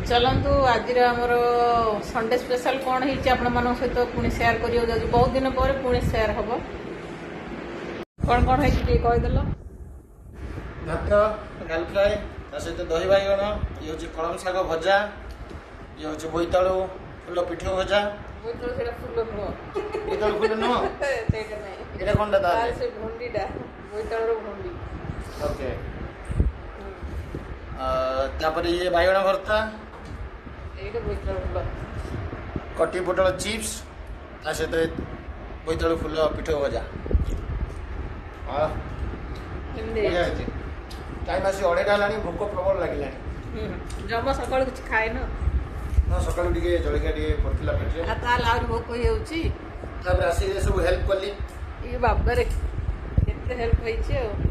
चलतु आज Sunday special कौन है सहित पुणी सेयार कर बहुत दिन पर पुणी सेयार हम कौन कौन है कहीदेल भात डाल फ्राए सहित दही बैगण ये हूँ कलम शाग भजा ये हूँ बोईतालु फुल पिठो भजा बोईतालु फुल नुह ये कौन भंडीटा बोईतालुर भंडी ओके तापर ये बैगण भर्ता कटी पोटल चिप्स ता सहित बोईतालु फुल पिठो भजा टाइम आसी 2:30 भोक प्रबल लगे जमा सका कुछ खाए न सका जलिया पड़ता पेटे भोक हो आसी सब हेल्प कली बाबा हेल्प हो